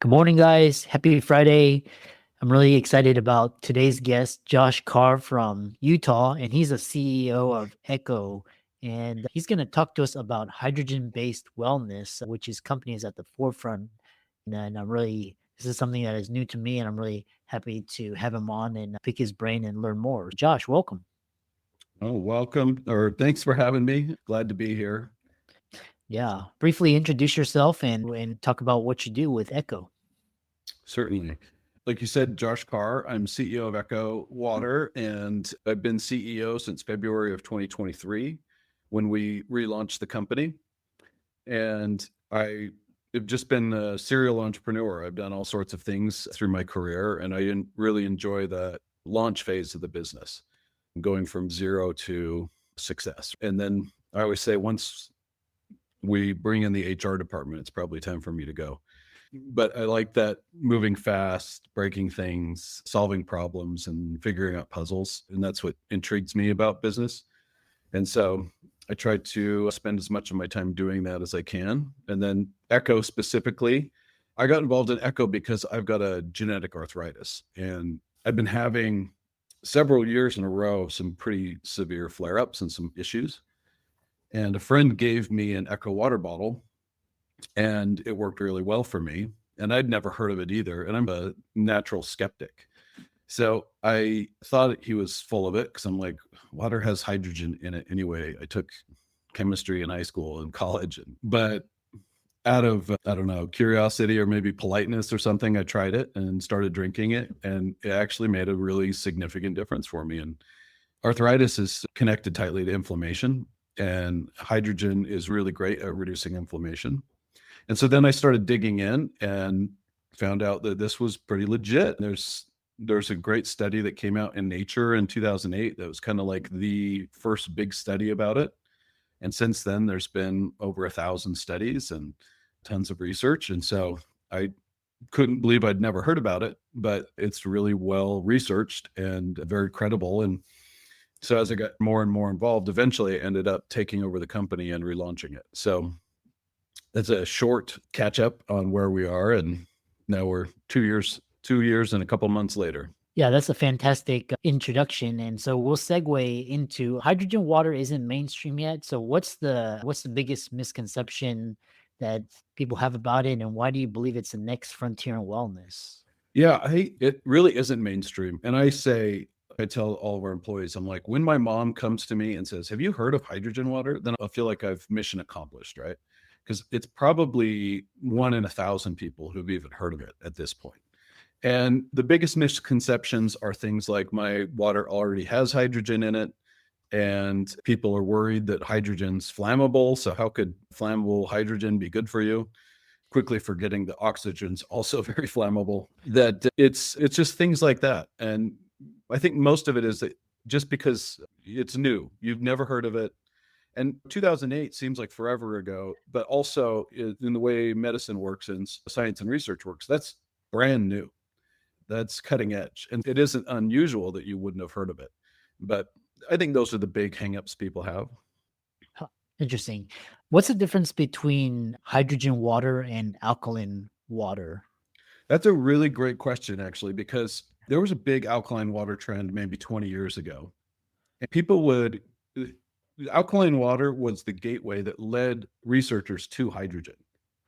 Good morning, guys. Happy Friday. I'm really excited about today's guest, Josh Carr from Utah, and he's a CEO of Echo. And he's going to talk to us about hydrogen based wellness, which his company is at the forefront. And this is something that is new to me, and I'm really happy to have him on and pick his brain and learn more. Josh, welcome. Oh, welcome, or thanks for having me. Glad to be here. Yeah. Briefly introduce yourself and talk about what you do with Echo. Certainly. Like you said, Josh Carr, I'm CEO of Echo Water, and I've been CEO since February of 2023 when we relaunched the company. And I have just been a serial entrepreneur. I've done all sorts of things through my career, and I didn't really enjoy the launch phase of the business, going from zero to success. And then I always say, once we bring in the HR department, it's probably time for me to go. But I like that moving fast, breaking things, solving problems, and figuring out puzzles. And that's what intrigues me about business. And so I try to spend as much of my time doing that as I can. And then Echo specifically, I got involved in Echo because I've got a genetic arthritis. And I've been having several years in a row some pretty severe flare ups and some issues. And a friend gave me an Echo water bottle, and it worked really well for me. And I'd never heard of it either. And I'm a natural skeptic. So I thought he was full of it because I'm like, water has hydrogen in it anyway. I took chemistry in high school and college, but out of, I don't know, curiosity or maybe politeness or something, I tried it and started drinking it. And it actually made a really significant difference for me. And arthritis is connected tightly to inflammation, and hydrogen is really great at reducing inflammation. And so then I started digging in and found out that this was pretty legit. There's a great study that came out in Nature in 2008 that was kind of like the first big study about it. And since then, there's been over 1,000 studies and tons of research. And so I couldn't believe I'd never heard about it, but it's really well researched and very credible. And so as I got more and more involved, eventually I ended up taking over the company and relaunching it. So that's a short catch up on where we are. And now we're 2 years and a couple months later. Yeah, that's a fantastic introduction. And so we'll segue into hydrogen water isn't mainstream yet. So what's the biggest misconception that people have about it, and why do you believe it's the next frontier in wellness? Yeah, it really isn't mainstream. And I tell all of our employees, I'm like, when my mom comes to me and says, "Have you heard of hydrogen water?" Then I'll feel like I've mission accomplished, right? Because it's probably 1 in 1,000 people who've even heard of it at this point. And the biggest misconceptions are things like my water already has hydrogen in it, and people are worried that hydrogen's flammable. So how could flammable hydrogen be good for you? Quickly forgetting that oxygen's also very flammable. That it's just things like that. And I think most of it is that just because it's new, you've never heard of it. And 2008 seems like forever ago, but also in the way medicine works and science and research works, that's brand new. That's cutting edge. And it isn't unusual that you wouldn't have heard of it. But I think those are the big hangups people have. Huh, interesting. What's the difference between hydrogen water and alkaline water? That's a really great question, actually, because there was a big alkaline water trend maybe 20 years ago. And people would, alkaline water was the gateway that led researchers to hydrogen.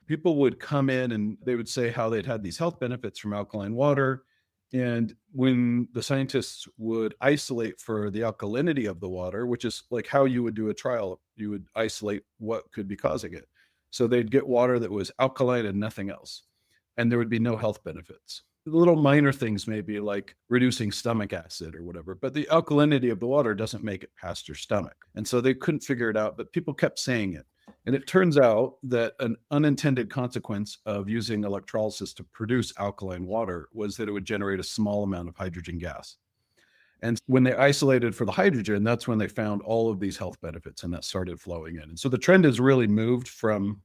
People would come in and they would say how they'd had these health benefits from alkaline water. And when the scientists would isolate for the alkalinity of the water, which is like how you would do a trial, you would isolate what could be causing it. So they'd get water that was alkaline and nothing else, and there would be no health benefits. Little minor things, maybe like reducing stomach acid or whatever, but the alkalinity of the water doesn't make it past your stomach. And so they couldn't figure it out, but people kept saying it. And it turns out that an unintended consequence of using electrolysis to produce alkaline water was that it would generate a small amount of hydrogen gas. And when they isolated for the hydrogen, that's when they found all of these health benefits, and that started flowing in. And so the trend has really moved from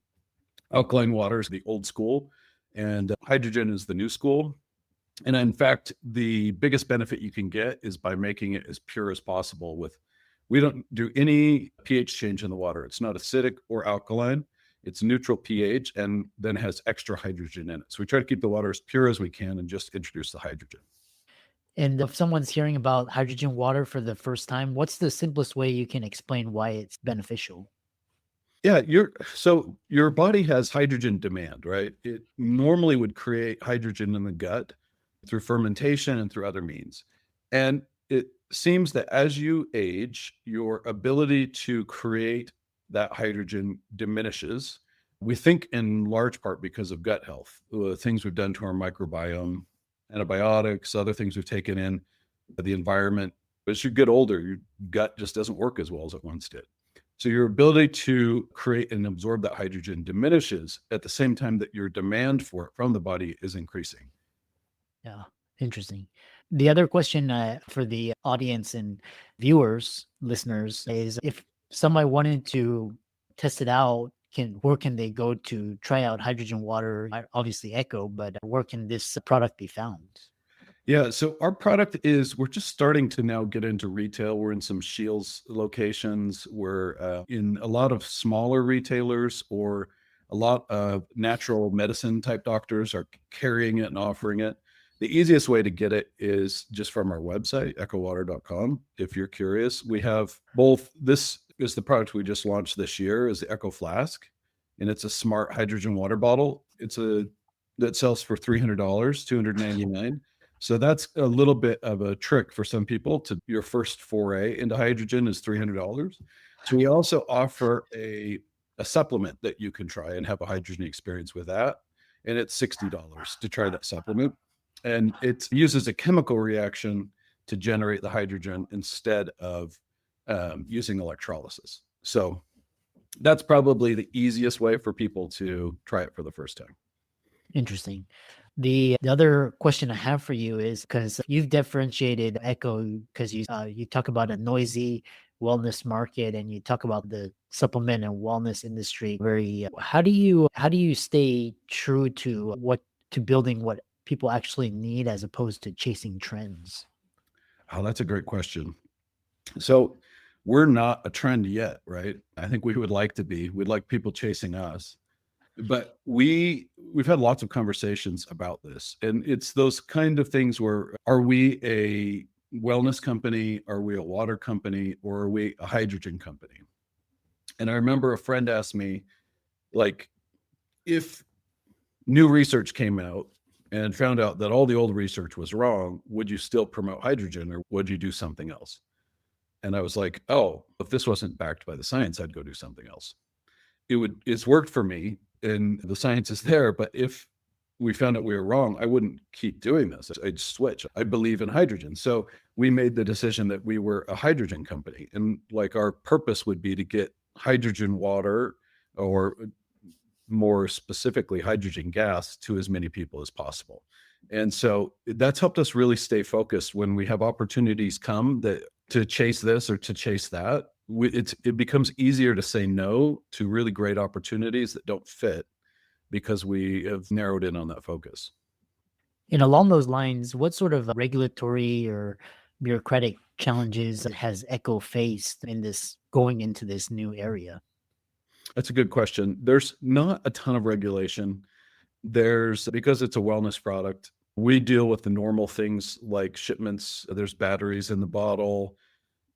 alkaline water is the old school, and hydrogen is the new school. And in fact, the biggest benefit you can get is by making it as pure as possible. We don't do any pH change in the water. It's not acidic or alkaline. It's neutral pH and then has extra hydrogen in it. So we try to keep the water as pure as we can and just introduce the hydrogen. And if someone's hearing about hydrogen water for the first time, what's the simplest way you can explain why it's beneficial? Yeah, your body has hydrogen demand, right? It normally would create hydrogen in the gut through fermentation and through other means. And it seems that as you age, your ability to create that hydrogen diminishes. We think in large part because of gut health, things we've done to our microbiome, antibiotics, other things we've taken in, the environment. As you get older, your gut just doesn't work as well as it once did. So your ability to create and absorb that hydrogen diminishes at the same time that your demand for it from the body is increasing. Yeah, interesting. The other question for the audience and viewers, listeners, is if somebody wanted to test it out, where can they go to try out hydrogen water? Obviously, Echo, but where can this product be found? Yeah, so our product we're just starting to now get into retail. We're in some Shields locations. We're in a lot of smaller retailers, or a lot of natural medicine type doctors are carrying it and offering it. The easiest way to get it is just from our website, echowater.com. If you're curious, we have both. This is the product we just launched this year, is the Echo Flask, and it's a smart hydrogen water bottle. That sells for $300, $299. So that's a little bit of a trick for some people. To your first foray into hydrogen is $300. So we also offer a supplement that you can try and have a hydrogen experience with that. And it's $60 to try that supplement. And it uses a chemical reaction to generate the hydrogen instead of using electrolysis. So that's probably the easiest way for people to try it for the first time. Interesting. The other question I have for you is because you've differentiated Echo because you talk about a noisy wellness market and you talk about the supplement and wellness industry. How do you stay true to building what people actually need as opposed to chasing trends? Oh, that's a great question. So we're not a trend yet, right? I think we would like to be. We'd like people chasing us. But we've had lots of conversations about this. And it's those kind of things where, are we a wellness company? Are we a water company? Or are we a hydrogen company? And I remember a friend asked me, like, if new research came out and found out that all the old research was wrong, would you still promote hydrogen or would you do something else? And I was like, oh, if this wasn't backed by the science, I'd go do something else. It's worked for me and the science is there. But if we found out we were wrong, I wouldn't keep doing this. I'd switch. I believe in hydrogen. So we made the decision that we were a hydrogen company. And like our purpose would be to get hydrogen water, or more specifically, hydrogen gas, to as many people as possible. And so that's helped us really stay focused when we have opportunities come that to chase this or to chase that. It becomes easier to say no to really great opportunities that don't fit because we have narrowed in on that focus. And along those lines, what sort of regulatory or bureaucratic challenges has Echo faced in this going into this new area? That's a good question. There's not a ton of regulation. Because it's a wellness product, we deal with the normal things like shipments. There's batteries in the bottle.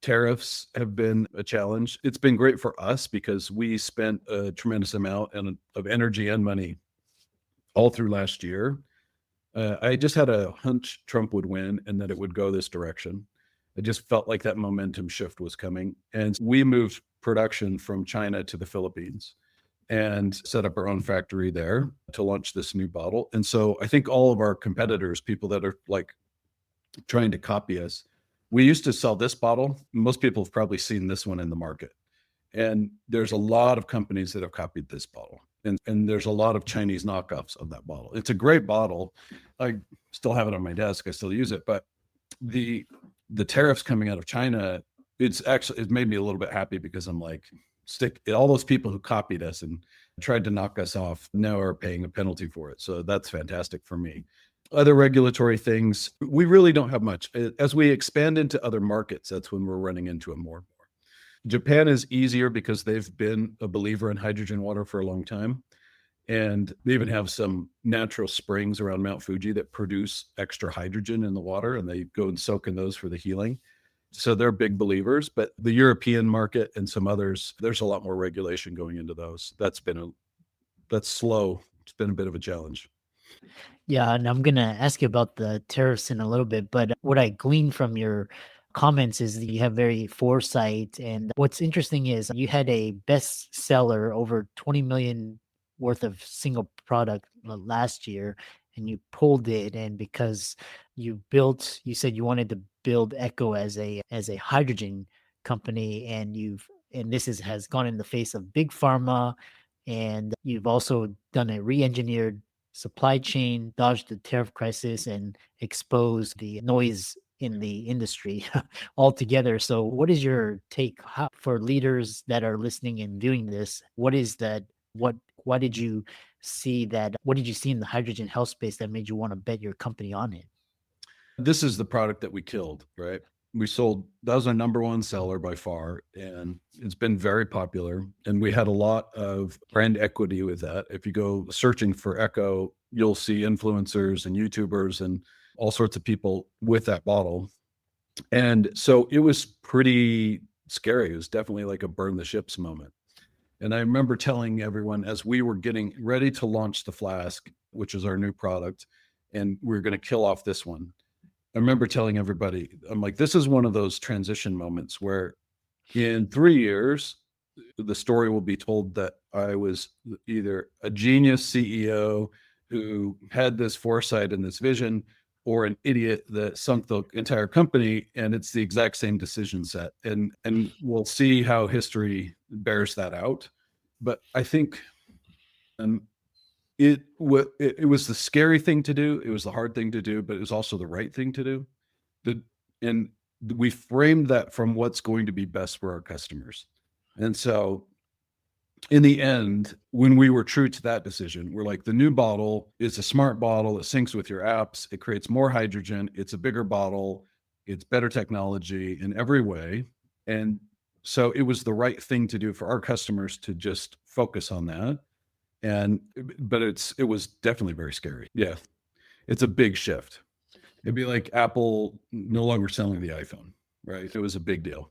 Tariffs have been a challenge. It's been great for us because we spent a tremendous amount of energy and money all through last year. I just had a hunch Trump would win and that it would go this direction. I just felt like that momentum shift was coming. And we moved production from China to the Philippines and set up our own factory there to launch this new bottle. And so I think all of our competitors, people that are like trying to copy us, we used to sell this bottle. Most people have probably seen this one in the market. And there's a lot of companies that have copied this bottle. And there's a lot of Chinese knockoffs of that bottle. It's a great bottle. I still have it on my desk. I still use it. But the tariffs coming out of China, it made me a little bit happy because I'm like, all those people who copied us and tried to knock us off now are paying a penalty for it. So that's fantastic for me. Other regulatory things, we really don't have much. As we expand into other markets, that's when we're running into it more and more. Japan is easier because they've been a believer in hydrogen water for a long time. And they even have some natural springs around Mount Fuji that produce extra hydrogen in the water, and they go and soak in those for the healing. So they're big believers. But the European market and some others, there's a lot more regulation going into those. That's slow. It's been a bit of a challenge. Yeah, and I'm gonna ask you about the tariffs in a little bit, but what I gleaned from your comments is that you have very foresight. And what's interesting is you had a bestseller over 20 million worth of single product last year, and you pulled it. And because you said you wanted to build Echo as a hydrogen company, and this has gone in the face of big pharma, and you've also done a re-engineered supply chain, dodged the tariff crisis, and exposed the noise in the industry altogether. So, what is your take for leaders that are listening and doing this? What is that? What? Why did you see that? What did you see in the hydrogen health space that made you want to bet your company on it? This is the product that we killed, right? We sold, that was our number one seller by far, and it's been very popular. And we had a lot of brand equity with that. If you go searching for Echo, you'll see influencers and YouTubers and all sorts of people with that bottle. And so it was pretty scary. It was definitely like a burn the ships moment. And I remember telling everyone as we were getting ready to launch the flask, which is our new product, and we are going to kill off this one. I remember telling everybody, I'm like, this is one of those transition moments where in 3 years, the story will be told that I was either a genius CEO who had this foresight and this vision, or an idiot that sunk the entire company. And it's the exact same decision set. And we'll see how history bears that out. But I think um, it was the scary thing to do. It was the hard thing to do, but it was also the right thing to do. The and we framed that from what's going to be best for our customers. And so in the end, when we were true to that decision, we're like, the new bottle is a smart bottle. It syncs with your apps. It creates more hydrogen. It's a bigger bottle. It's better technology in every way. And so it was the right thing to do for our customers to just focus on that. And but it was definitely very scary. Yeah. It's a big shift. It'd be like Apple no longer selling the iPhone, right? It was a big deal.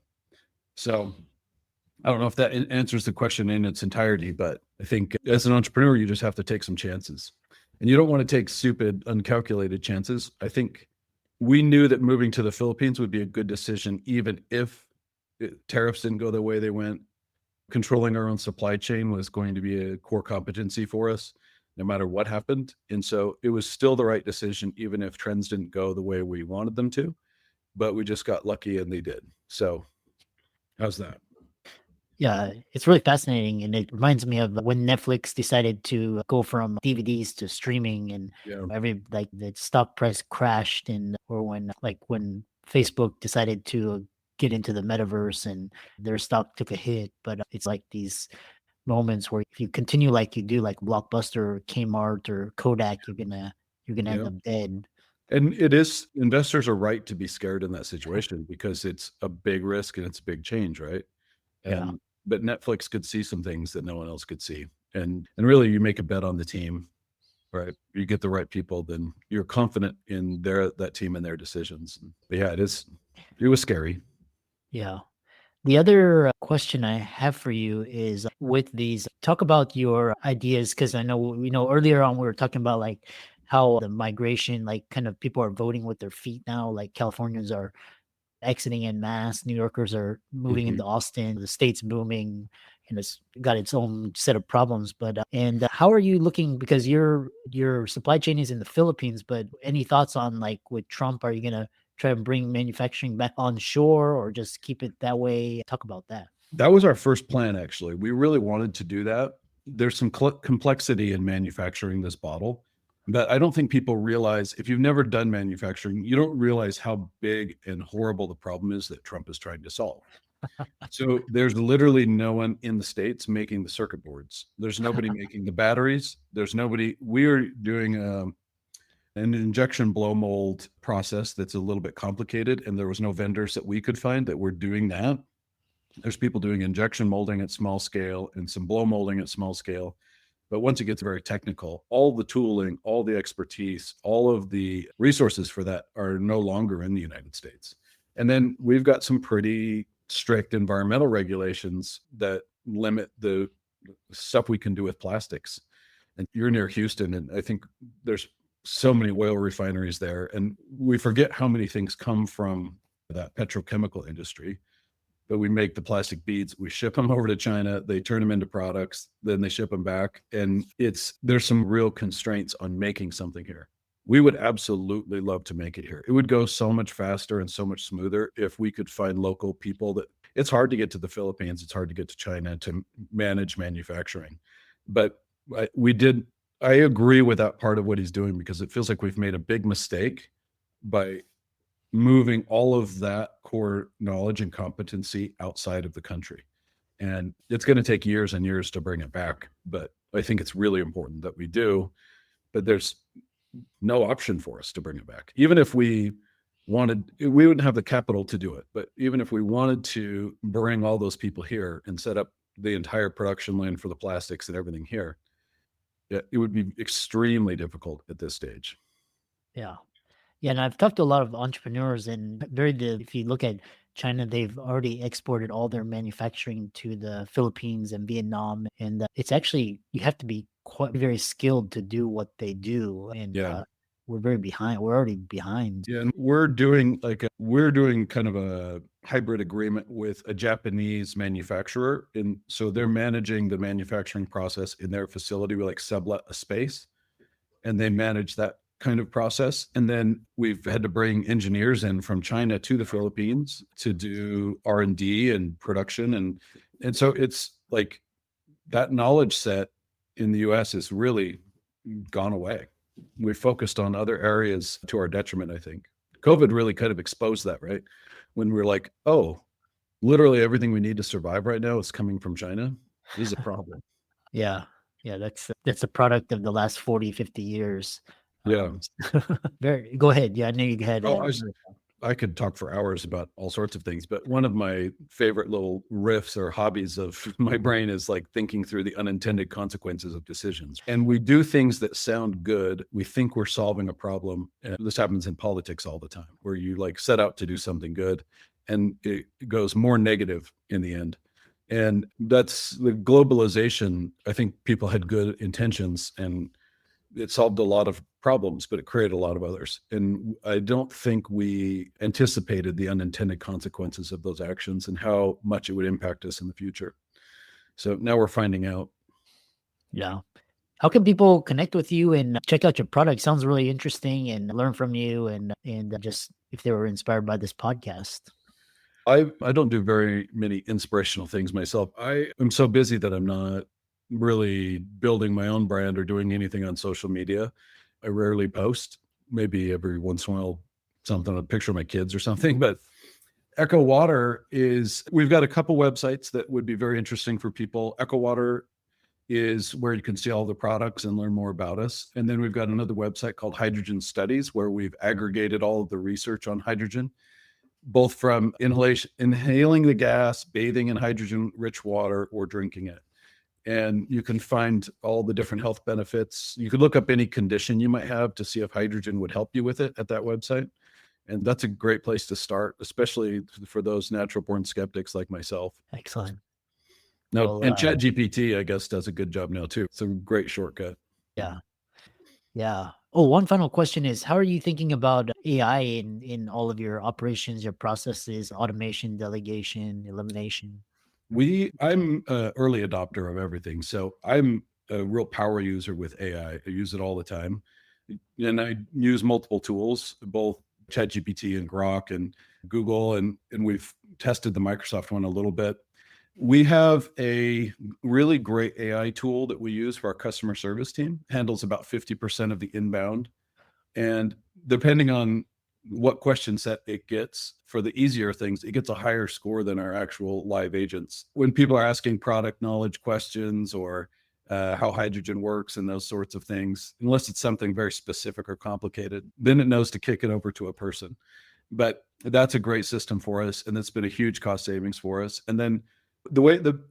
So I don't know if that answers the question in its entirety, but I think as an entrepreneur, you just have to take some chances. And you don't want to take stupid, uncalculated chances. I think we knew that moving to the Philippines would be a good decision, even if tariffs didn't go the way they went. Controlling our own supply chain was going to be a core competency for us, no matter what happened. And so it was still the right decision, even if trends didn't go the way we wanted them to. But we just got lucky and they did. So how's that? Yeah, it's really fascinating, and it reminds me of when Netflix decided to go from DVDs to streaming, and Yeah. the stock price crashed, and or when Facebook decided to get into the metaverse and their stock took a hit. But it's like these moments where if you continue like you do, like Blockbuster or Kmart or Kodak, you're gonna end Yeah. up dead. And it is, investors are right to be scared in that situation because it's a big risk and it's a big change, right? Yeah. And but Netflix could see some things that no one else could see. And really you make a bet on the team, right? You get the right people, then you're confident in that team and their decisions. But yeah, it was scary. Yeah. The other question I have for you is with these, talk about your ideas, because I know, earlier on we were talking about like how the migration, like kind of people are voting with their feet now, like Californians are exiting en masse, New Yorkers are moving Mhm. into Austin, the state's booming, and it's got its own set of problems. But how are you looking? Because your supply chain is in the Philippines, but any thoughts on like with Trump? Are you gonna try and bring manufacturing back on shore, or just keep it that way? Talk about that. That was our first plan, actually. We really wanted to do that. There's some complexity in manufacturing this bottle that I don't think people realize. If you've never done manufacturing, you don't realize how big and horrible the problem is that Trump is trying to solve. So there's literally no one in the States making the circuit boards. There's nobody making the batteries. There's nobody. We're doing an injection blow mold process that's a little bit complicated, and there was no vendors that we could find that were doing that. There's people doing injection molding at small scale and some blow molding at small scale. But once it gets very technical, all the tooling, all the expertise, all of the resources for that are no longer in the United States. And then we've got some pretty strict environmental regulations that limit the stuff we can do with plastics. And you're near Houston, and I think there's so many oil refineries there. And we forget how many things come from that petrochemical industry. But we make the plastic beads, we ship them over to China, they turn them into products, then they ship them back. And there's some real constraints on making something here. We would absolutely love to make it here. It would go so much faster and so much smoother if we could find local people. That it's hard to get to the Philippines, it's hard to get to China to manage manufacturing. But I agree with that part of what he's doing, because it feels like we've made a big mistake by moving all of that core knowledge and competency outside of the country. And it's going to take years and years to bring it back. But I think it's really important that we do. But there's no option for us to bring it back. Even if we wanted, we wouldn't have the capital to do it. But even if we wanted to bring all those people here and set up the entire production line for the plastics and everything here, it would be extremely difficult at this stage. Yeah. Yeah, and I've talked to a lot of entrepreneurs, and if you look at China, they've already exported all their manufacturing to the Philippines and Vietnam, and it's actually you have to be quite very skilled to do what they do, and Yeah. we're very behind. We're already behind. Yeah, and we're doing kind of a hybrid agreement with a Japanese manufacturer, and so they're managing the manufacturing process in their facility. We like sublet a space, and they manage that kind of process. And then we've had to bring engineers in from China to the Philippines to do R&D and production, and so it's like that knowledge set in the US has really gone away. We focused on other areas to our detriment, I think. COVID really kind of exposed that, right? When we're like, oh, literally everything we need to survive right now is coming from China. This is a problem. Yeah, yeah, that's a product of the last 40, 50 years. Yeah. Very. Go ahead. Yeah, I know you had. Oh, I could talk for hours about all sorts of things, but one of my favorite little riffs or hobbies of my brain is like thinking through the unintended consequences of decisions. And we do things that sound good. We think we're solving a problem. And this happens in politics all the time, where you like set out to do something good and it goes more negative in the end. And that's the globalization. I think people had good intentions and it solved a lot of problems, but it created a lot of others. And I don't think we anticipated the unintended consequences of those actions and how much it would impact us in the future. So now we're finding out. Yeah. How can people connect with you and check out your product? Sounds really interesting, and learn from you, and just if they were inspired by this podcast. I don't do very many inspirational things myself. I am so busy that I'm not really building my own brand or doing anything on social media. I rarely post, maybe every once in a while, something, a picture of my kids or something. But Echo Water we've got a couple websites that would be very interesting for people. Echo Water is where you can see all the products and learn more about us. And then we've got another website called Hydrogen Studies, where we've aggregated all of the research on hydrogen, both from inhaling the gas, bathing in hydrogen rich water, or drinking it. And you can find all the different health benefits. You could look up any condition you might have to see if hydrogen would help you with it at that website. And that's a great place to start, especially for those natural born skeptics like myself. Excellent. Now, Well, and ChatGPT, I guess, does a good job now too. It's a great shortcut. yeah, yeah. Oh, one final question is, how are you thinking about AI in all of your operations, your processes, automation, delegation, elimination? I'm an early adopter of everything. So I'm a real power user with AI. I use it all the time. And I use multiple tools, both ChatGPT and Grok and Google, and we've tested the Microsoft one a little bit. We have a really great AI tool that we use for our customer service team, handles about 50% of the inbound. And depending on what question set it gets, for the easier things, it gets a higher score than our actual live agents. When people are asking product knowledge questions or how hydrogen works and those sorts of things, unless it's something very specific or complicated, then it knows to kick it over to a person. But that's a great system for us, and that's been a huge cost savings for us. And then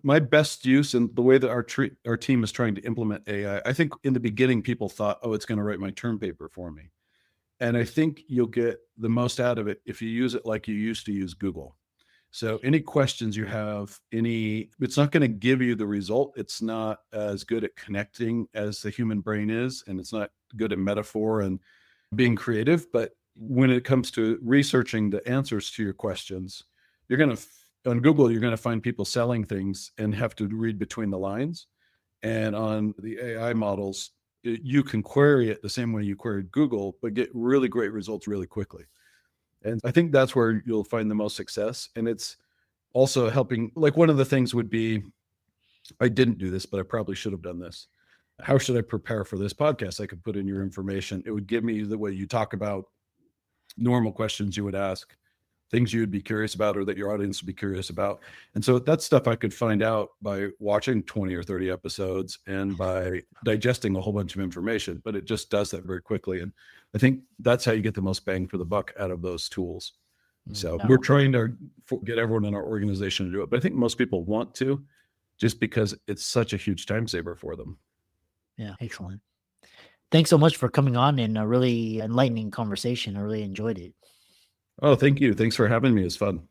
my best use and the way that our team is trying to implement AI, I think in the beginning people thought, oh, it's going to write my term paper for me. And I think you'll get the most out of it if you use it like you used to use Google. So any questions you have, it's not going to give you the result. It's not as good at connecting as the human brain is, and it's not good at metaphor and being creative. But when it comes to researching the answers to your questions, on Google, you're going to find people selling things and have to read between the lines. And on the AI models, you can query it the same way you queried Google, but get really great results really quickly. And I think that's where you'll find the most success. And it's also helping, like one of the things would be, I didn't do this, but I probably should have done this. How should I prepare for this podcast? I could put in your information. It would give me the way you talk about normal questions you would ask, things you would be curious about or that your audience would be curious about. And so that's stuff I could find out by watching 20 or 30 episodes and by digesting a whole bunch of information, but it just does that very quickly. And I think that's how you get the most bang for the buck out of those tools. So we're trying to get everyone in our organization to do it, but I think most people want to, just because it's such a huge time saver for them. Yeah, excellent. Thanks so much for coming on and a really enlightening conversation. I really enjoyed it. Oh, thank you. Thanks for having me. It's fun.